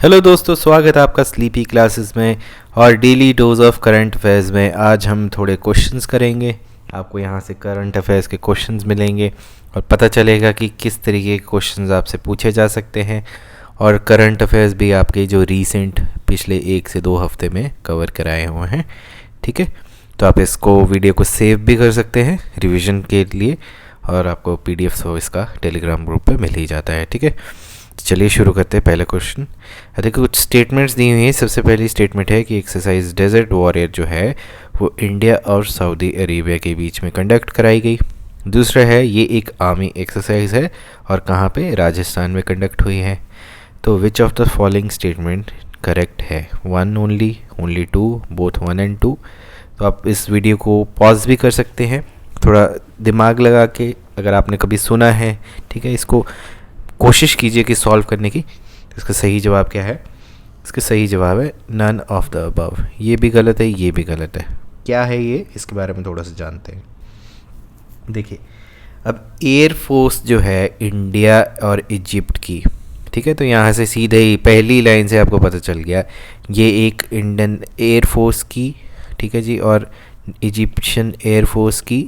Hello दोस्तों, स्वागत है आपका स्लीपी क्लासेस में और daily dose of current affairs में। आज हम थोड़े क्वेश्चंस करेंगे। आपको यहाँ से करंट अफेयर्स के क्वेश्चंस मिलेंगे और पता चलेगा कि किस तरीके के क्वेश्चंस आपसे पूछे जा सकते हैं। और करंट अफेयर्स भी आपके जो रीसेंट पिछले 1 से 2 हफ्ते में कवर कराए हुए हैं। ठीक है, तो आप इसको वीडियो को सेव भी कर सकते हैं रिविज़न के लिए, और आपको PDF इसका टेलीग्राम ग्रुप पे मिल ही जाता है। ठीक है, चलिए शुरू करते हैं। पहला क्वेश्चन, देखो कुछ स्टेटमेंट्स दी हुई हैं। सबसे पहली स्टेटमेंट है कि एक्सरसाइज डेजर्ट वॉरियर जो है वो इंडिया और सऊदी अरेबिया के बीच में कंडक्ट कराई गई। दूसरा है ये एक आर्मी एक्सरसाइज है और कहाँ पे, राजस्थान में कंडक्ट हुई है। तो विच of the following statement correct है? 1 ओनली 2, बोथ 1 and 2। तो आप इस वीडियो को पॉज भी कर सकते हैं, थोड़ा दिमाग लगा के, अगर आपने कभी सुना है। ठीक है, इसको कोशिश कीजिए कि सॉल्व करने की। इसका सही जवाब क्या है? इसका सही जवाब है नन ऑफ द अबव। ये भी गलत है, ये भी गलत है। क्या है ये, इसके बारे में थोड़ा सा जानते हैं। देखिए, अब एयरफोर्स जो है इंडिया और इजिप्ट की, ठीक है, तो यहाँ से सीधे ही पहली लाइन से आपको पता चल गया ये एक इंडियन एयरफोर्स की, ठीक है जी, और इजिप्शियन एयरफोर्स की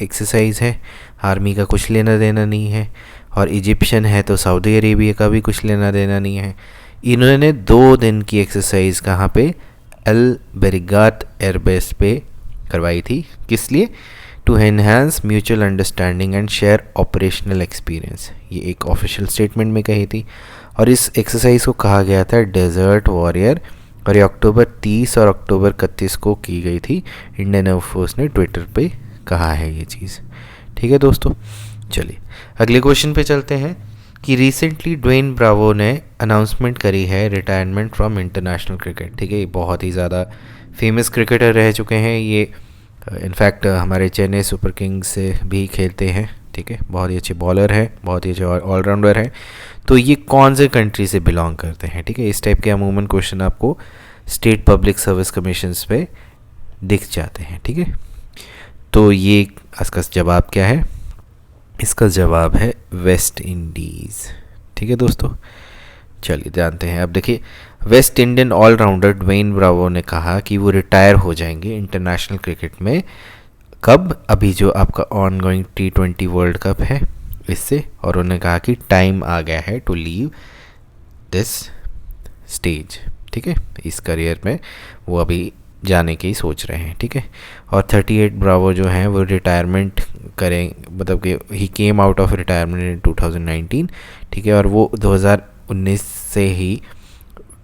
एक्सरसाइज है। आर्मी का कुछ लेना देना नहीं है, और इजिप्शियन है तो सऊदी अरेबिया का भी कुछ लेना देना नहीं है। इन्होंने 2 दिन की एक्सरसाइज कहाँ पे, अल बेरिगात एयरबेस पे करवाई थी। किस लिए? To enhance mutual understanding and share operational experience. ये एक ऑफिशियल स्टेटमेंट में कही थी, और इस एक्सरसाइज को कहा गया था डेजर्ट वॉरियर, और ये अक्टूबर 30 और अक्टूबर 31 को की गई थी। इंडियन एयरफोर्स ने ट्विटर पे कहा है ये चीज़। ठीक है दोस्तों, चलिए अगले क्वेश्चन पे चलते हैं कि रिसेंटली ड्वेन ब्रावो ने अनाउंसमेंट करी है रिटायरमेंट फ्रॉम इंटरनेशनल क्रिकेट। ठीक है, ये बहुत ही ज़्यादा फेमस क्रिकेटर रह चुके हैं। ये इनफैक्ट हमारे चेन्नई सुपर किंग्स से भी खेलते हैं। ठीक है, बहुत ही अच्छे बॉलर हैं, बहुत ही अच्छे ऑलराउंडर हैं। तो ये कौन से कंट्री से बिलोंग करते हैं? ठीक है, इस टाइप के अमूमन क्वेश्चन आपको स्टेट पब्लिक सर्विस कमीशंस पे दिख जाते हैं। ठीक है, तो ये इसका जवाब क्या है? इसका जवाब है वेस्ट इंडीज़। ठीक है दोस्तों, चलिए जानते हैं। अब देखिए, West Indian allrounder Dwayne Bravo ने कहा कि वो रिटायर हो जाएंगे इंटरनेशनल क्रिकेट में। कब? अभी जो आपका ऑनगोइंग T20 वर्ल्ड कप है इससे, और उन्होंने कहा कि टाइम आ गया है टू लीव दिस स्टेज। ठीक है, इस करियर में वो अभी जाने की सोच रहे हैं। ठीक है, और 38 ब्रावो जो हैं वो रिटायरमेंट करें, मतलब कि ही केम आउट ऑफ रिटायरमेंट इन 2019। ठीक है, और वो 2019 से ही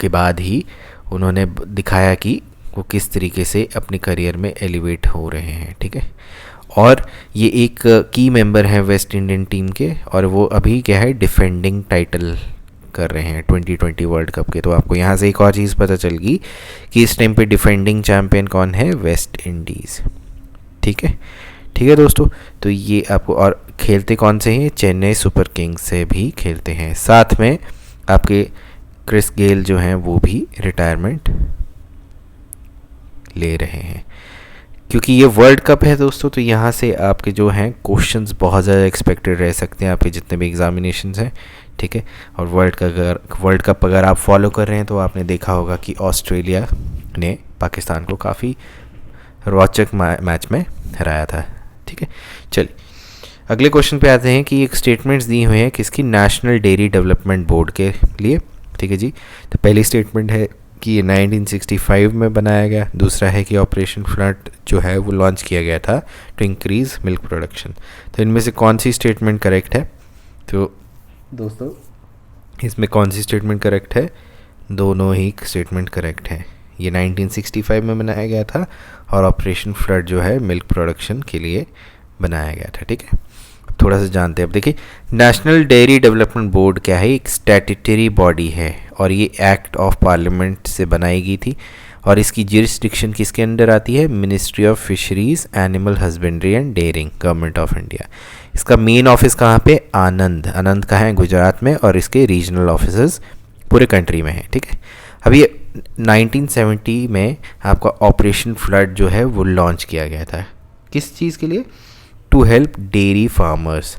के बाद ही उन्होंने दिखाया कि वो किस तरीके से अपने करियर में एलिवेट हो रहे हैं। ठीक है, और ये एक की मेंबर हैं वेस्ट इंडियन टीम के, और वो अभी क्या है, डिफेंडिंग टाइटल कर रहे हैं 2020 वर्ल्ड कप के। तो आपको यहाँ से एक और चीज़ पता चल गई कि इस टाइम पे डिफेंडिंग चैम्पियन कौन है, वेस्ट इंडीज़। ठीक है दोस्तों, तो ये आपको, और खेलते कौन से हैं, चेन्नई सुपर किंग्स से भी खेलते हैं। साथ में आपके क्रिस गेल जो हैं वो भी रिटायरमेंट ले रहे हैं। क्योंकि ये वर्ल्ड कप है दोस्तों, तो यहाँ से आपके जो हैं क्वेश्चंस बहुत ज़्यादा एक्सपेक्टेड रह सकते हैं, आपके जितने भी एग्जामिनेशंस हैं। ठीक है, और वर्ल्ड कप अगर आप फॉलो कर रहे हैं तो आपने देखा होगा कि ऑस्ट्रेलिया ने पाकिस्तान को काफ़ी रोचक मैच में हराया था। ठीक है, चलिए अगले क्वेश्चन पे आते हैं कि एक स्टेटमेंट्स दी हुई हैं किसकी, नेशनल डेयरी डेवलपमेंट बोर्ड के लिए। ठीक है जी, तो पहली स्टेटमेंट है कि ये 1965 में बनाया गया। दूसरा है कि ऑपरेशन फ्लड जो है वो लॉन्च किया गया था टू इंक्रीज़ मिल्क प्रोडक्शन। तो इनमें से कौन सी स्टेटमेंट करेक्ट है? तो दोस्तों इसमें कौन सी स्टेटमेंट करेक्ट है? दोनों ही स्टेटमेंट करेक्ट हैं। ये 1965 में बनाया गया था, और ऑपरेशन फ्लड जो है मिल्क प्रोडक्शन के लिए बनाया गया था। ठीक है, थोड़ा सा जानते हैं। अब देखिए, नेशनल डेयरी डेवलपमेंट बोर्ड क्या है, एक स्टैट्यूटरी बॉडी है, और ये एक्ट ऑफ पार्लियामेंट से बनाई गई थी, और इसकी जुरिस्डिक्शन किसके अंडर आती है, ministry of fisheries, animal husbandry and dairying, government of India. इसका मेन ऑफिस कहाँ पे, आनंद का है गुजरात में, और इसके रीजनल ऑफिसर्स पूरे कंट्री में हैं। ठीक है, अब ये 1970 में आपका ऑपरेशन फ्लड जो है वो लॉन्च किया गया था। किस चीज़ के लिए? टू हेल्प डेयरी फार्मर्स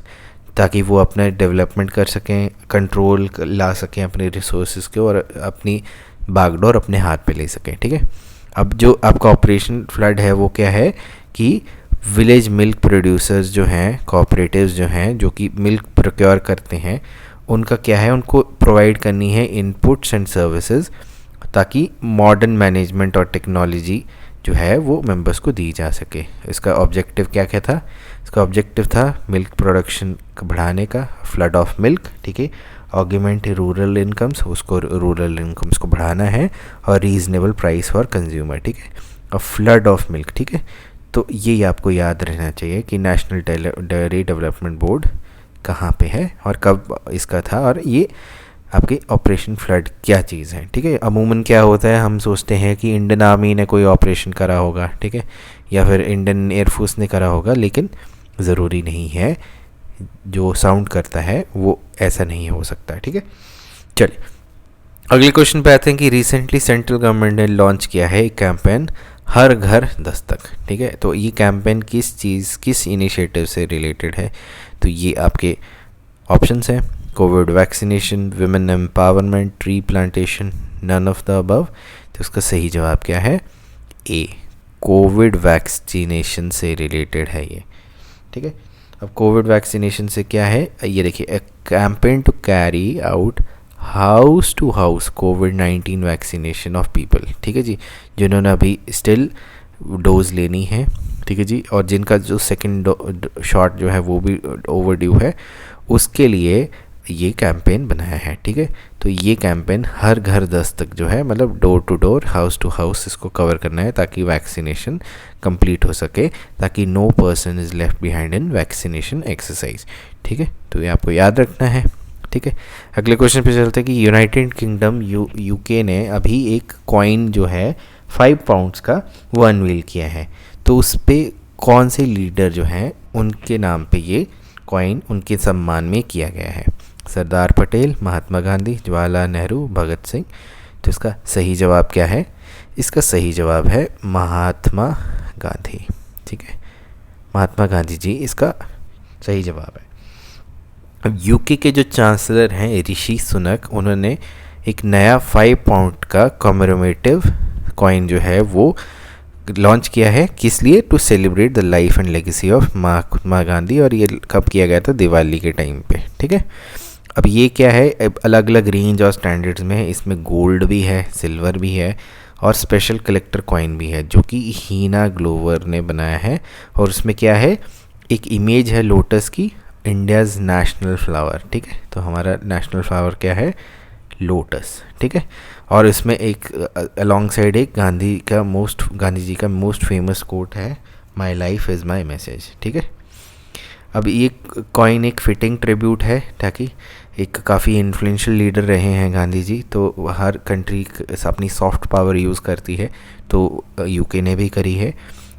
ताकि वो अपना डेवलपमेंट कर सकें, कंट्रोल ला सकें अपने रिसोर्सेज के और अपनी बागडोर अपने हाथ पे ले सकें। ठीक है, अब जो आपका ऑपरेशन फ्लड है वो क्या है कि विलेज मिल्क प्रोड्यूसर्स जो हैं, कोऑपरेटिव्स जो हैं, जो कि मिल्क प्रोक्योर करते हैं, उनका क्या है, उनको प्रोवाइड करनी है इनपुट्स एंड सर्विसेज, ताकि मॉडर्न मैनेजमेंट और टेक्नोलॉजी जो है वो मेंबर्स को दी जा सके। इसका ऑब्जेक्टिव क्या क्या था? इसका ऑब्जेक्टिव था मिल्क प्रोडक्शन बढ़ाने का, फ्लड ऑफ मिल्क, ठीक है, ऑगमेंट रूरल इनकम्स, उसको रूरल इनकम्स को बढ़ाना है, और रीजनेबल प्राइस फॉर कंज्यूमर, ठीक है, और फ्लड ऑफ मिल्क, ठीक है। तो ये आपको याद रहना चाहिए कि नेशनल डेयरी डेवलपमेंट बोर्ड कहाँ पे है और कब इसका था, और ये आपके ऑपरेशन फ्लड क्या चीज़ है। ठीक है, अमूमन क्या होता है, हम सोचते हैं कि इंडियन आर्मी ने कोई ऑपरेशन करा होगा, ठीक है, या फिर इंडियन एयरफोर्स ने करा होगा, लेकिन ज़रूरी नहीं है, जो साउंड करता है वो ऐसा नहीं हो सकता। ठीक है, चलिए अगले क्वेश्चन पे आते हैं कि रिसेंटली सेंट्रल गवर्नमेंट ने लॉन्च किया है एक कैंपेन हर घर दस्तक। ठीक है, तो ये कैंपेन किस इनिशिएटिव से रिलेटेड है? तो ये आपके ऑप्शंस हैं, covid vaccination, women empowerment, tree plantation, none of the above. तो उसका सही जवाब क्या है? ए, कोविड वैक्सीनेशन से रिलेटेड है ये। ठीक है, अब कोविड वैक्सीनेशन से क्या है, ये देखिए, a campaign to carry out house to house कोविड-19 वैक्सीनेशन ऑफ पीपल। ठीक है जी, जिन्होंने अभी स्टिल डोज लेनी है, ठीक है जी, और जिनका जो सेकंड शॉट जो है वो भी ओवरड्यू है, उसके लिए ये कैंपेन बनाया है। ठीक है, तो ये कैंपेन हर घर दस्तक जो है, मतलब door to door, house to house, इसको कवर करना है ताकि वैक्सीनेशन कंप्लीट हो सके, ताकि no person is left behind in vaccination exercise. ठीक है, तो ये आपको याद रखना है। ठीक है, अगले क्वेश्चन पे चलते हैं कि यूनाइटेड किंगडम यूके ने अभी एक कॉइन जो है 5 पाउंड्स का वो अनवील किया है। तो उस पर कौन से लीडर जो हैं उनके नाम पे ये कॉइन उनके सम्मान में किया गया है? सरदार पटेल, महात्मा गांधी, जवाहरलाल नेहरू, भगत सिंह। तो इसका सही जवाब क्या है? इसका सही जवाब है महात्मा गांधी। ठीक है, महात्मा गांधी जी इसका सही जवाब है। अब यूके के जो चांसलर हैं ऋषि सुनक, उन्होंने एक नया 5 पाउंड का कॉमेमोरेटिव कॉइन जो है वो लॉन्च किया है। किस लिए? To celebrate the life and legacy of Mahatma Gandhi, और ये कब किया गया था? दिवाली के टाइम पे। ठीक है, अब ये क्या है, अलग अलग रेंज और स्टैंडर्ड्स में है, इसमें गोल्ड भी है, सिल्वर भी है, और स्पेशल कलेक्टर कॉइन भी है, जो कि हीना ग्लोवर ने बनाया है। और उसमें क्या है, एक इमेज है लोटस की, इंडियाज़ नेशनल फ्लावर। ठीक है, तो हमारा नेशनल फ्लावर क्या है? लोटस। ठीक है, और इसमें एक अलॉन्ग साइड एक गांधी जी का मोस्ट फेमस कोट है, my life is my message. ठीक है, अब ये कॉइन एक फिटिंग ट्रिब्यूट है, ताकि एक काफ़ी इन्फ्लुएंशियल लीडर रहे हैं गांधी जी, तो हर कंट्री अपनी सॉफ्ट पावर यूज़ करती है, तो यूके ने भी करी है।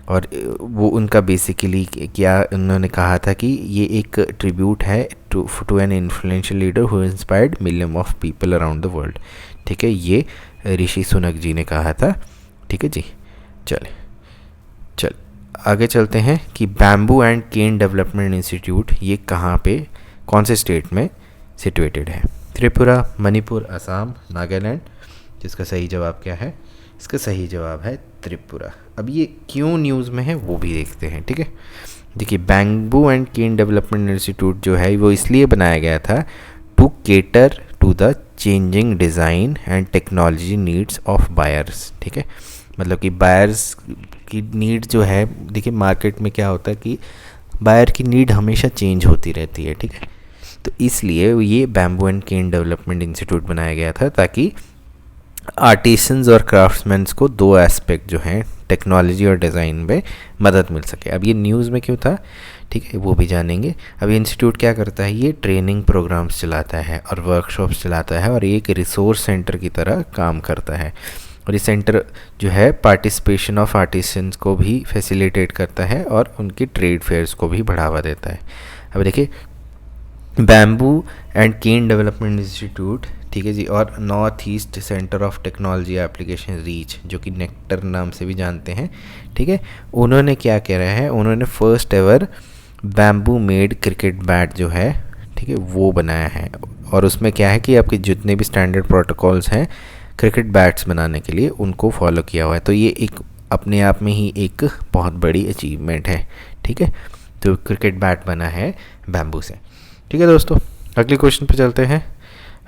और वो उनका बेसिकली क्या उन्होंने कहा था कि ये एक ट्रिब्यूट है to an influential leader who inspired million of people around the world. ठीक है, ये ऋषि सुनक जी ने कहा था। ठीक है जी, चल आगे चलते हैं कि bamboo and cane development institute ये कहाँ पे, कौन से स्टेट में सिचुएटेड है? त्रिपुरा, मणिपुर, असम, नागालैंड। जिसका सही जवाब क्या है? इसका सही जवाब है त्रिपुरा। अब ये क्यों न्यूज़ में है वो भी देखते हैं। ठीक है, देखिए, bamboo and cane development institute जो है वो इसलिए बनाया गया था to cater to the changing design and technology needs of buyers. ठीक है, मतलब कि बायर्स की नीड जो है, देखिए मार्केट में क्या होता है कि बायर की नीड हमेशा चेंज होती रहती है। ठीक है, तो इसलिए ये bamboo and cane development institute बनाया गया था, ताकि आर्टिसंस और क्राफ्ट्समैन्स को दो एस्पेक्ट जो हैं टेक्नोलॉजी और डिज़ाइन में मदद मिल सके। अब ये न्यूज़ में क्यों था, ठीक है, वो भी जानेंगे। अब ये इंस्टीट्यूट क्या करता है, ये ट्रेनिंग प्रोग्राम्स चलाता है और वर्कशॉप्स चलाता है, और ये एक रिसोर्स सेंटर की तरह काम करता है। और ये सेंटर जो है पार्टिसिपेशन ऑफ आर्टिसंस को भी फैसिलिटेट करता है और उनकी ट्रेड फेयर्स को भी बढ़ावा देता है। अब देखिए, bamboo and cane development institute, ठीक है जी, और North East centre of technology application reach, जो कि नेक्टर नाम से भी जानते हैं। ठीक है, उन्होंने क्या कह रहा है, उन्होंने first ever bamboo made cricket bat जो है, ठीक है, वो बनाया है। और उसमें क्या है कि आपके जितने भी स्टैंडर्ड प्रोटोकॉल्स हैं क्रिकेट बैट्स बनाने के लिए उनको फॉलो किया हुआ है। तो ये एक अपने आप में ही एक बहुत बड़ी अचीवमेंट है, ठीक है। तो क्रिकेट बैट बना है बैम्बू से, ठीक है दोस्तों। अगले क्वेश्चन पे चलते हैं।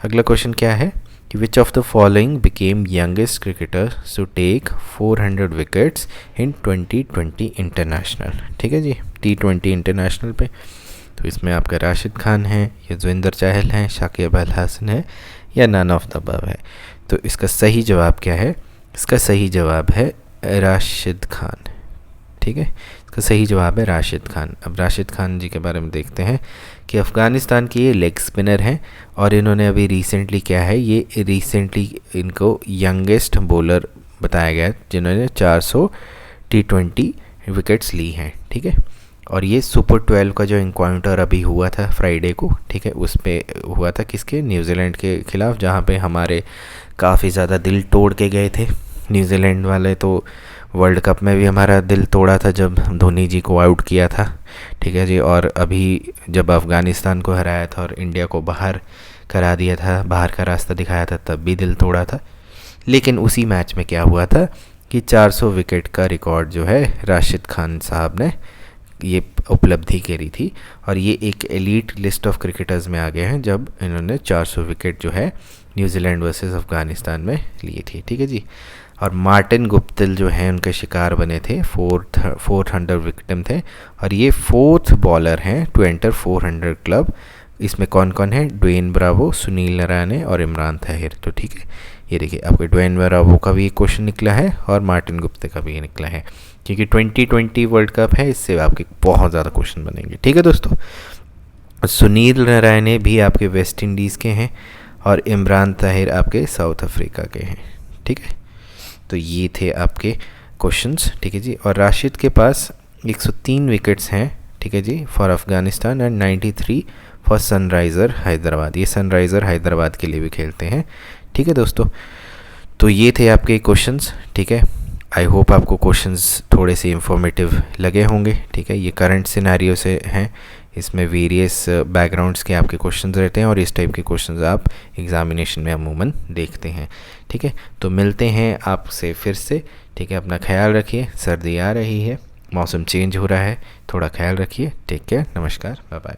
अगला क्वेश्चन क्या है कि which of the following became youngest cricketer to take 400 wickets in 2020 international, ठीक है जी, T20 इंटरनेशनल पे। तो इसमें आपका राशिद खान है, युजवेंद्र चहल है, शाकिब अल हसन है, या नन ऑफ द अबव है। तो इसका सही जवाब क्या है? इसका सही जवाब है राशिद खान, ठीक है। इसका सही जवाब है राशिद खान। अब राशिद खान जी के बारे में देखते हैं कि अफ़गानिस्तान के ये लेग स्पिनर हैं और इन्होंने अभी रिसेंटली क्या है, ये रिसेंटली इनको यंगेस्ट बॉलर बताया गया है जिन्होंने 400 T20 विकेट्स ली हैं, ठीक है। और ये सुपर 12 का जो इनकाउंटर अभी हुआ था फ्राइडे को, ठीक है, उस पर हुआ था किसके? न्यूजीलैंड के ख़िलाफ़, जहाँ पे हमारे काफ़ी ज़्यादा दिल तोड़ के गए थे न्यूजीलैंड वाले। तो वर्ल्ड कप में भी हमारा दिल तोड़ा था जब धोनी जी को आउट किया था, ठीक है जी। और अभी जब अफ़गानिस्तान को हराया था और इंडिया को बाहर करा दिया था, बाहर का रास्ता दिखाया था, तब भी दिल तोड़ा था। लेकिन उसी मैच में क्या हुआ था कि 400 विकेट का रिकॉर्ड जो है राशिद खान साहब ने ये उपलब्धि करी थी। और ये एक एलीट लिस्ट ऑफ क्रिकेटर्स में आ गए हैं जब इन्होंने 400 विकेट जो है न्यूजीलैंड वर्सेस अफ़गानिस्तान में लिए थी, ठीक है जी। और मार्टिन गुप्तिल जो हैं उनके शिकार बने थे, 400 विक्टिम थे। और ये 4th बॉलर हैं टू एंटर 400 क्लब। इसमें कौन कौन है? ड्वेन ब्रावो, सुनील नारायण और इमरान ताहिर। तो ठीक है, ये देखिए आपके ड्वेन ब्रावो का भी एक क्वेश्चन निकला है और मार्टिन गुप्ते का भी निकला है, क्योंकि 2020 वर्ल्ड कप है, इससे आपके बहुत ज़्यादा क्वेश्चन बनेंगे, ठीक है दोस्तों। सुनील नारायण भी आपके वेस्ट इंडीज़ के हैं और इमरान ताहिर आपके साउथ अफ्रीका के हैं, ठीक है। तो ये थे आपके क्वेश्चंस, ठीक है जी। और राशिद के पास 103 विकेट्स हैं, ठीक है जी, for Afghanistan and 93 for Sunriser Hyderabad. ये सनराइज़र हैदराबाद के लिए भी खेलते हैं, ठीक है दोस्तों। तो ये थे आपके क्वेश्चंस, ठीक है। आई होप आपको क्वेश्चंस थोड़े से इंफॉर्मेटिव लगे होंगे, ठीक है। ये करंट सिनेरियो से हैं, इसमें वेरियस बैकग्राउंड्स के आपके क्वेश्चंस रहते हैं और इस टाइप के क्वेश्चंस आप एग्जामिनेशन में अमूमन देखते हैं, ठीक है। तो मिलते हैं आपसे फिर से, ठीक है। अपना ख्याल रखिए, सर्दी आ रही है, मौसम चेंज हो रहा है, थोड़ा ख्याल रखिए। टेक केयर, नमस्कार, बाय बाय।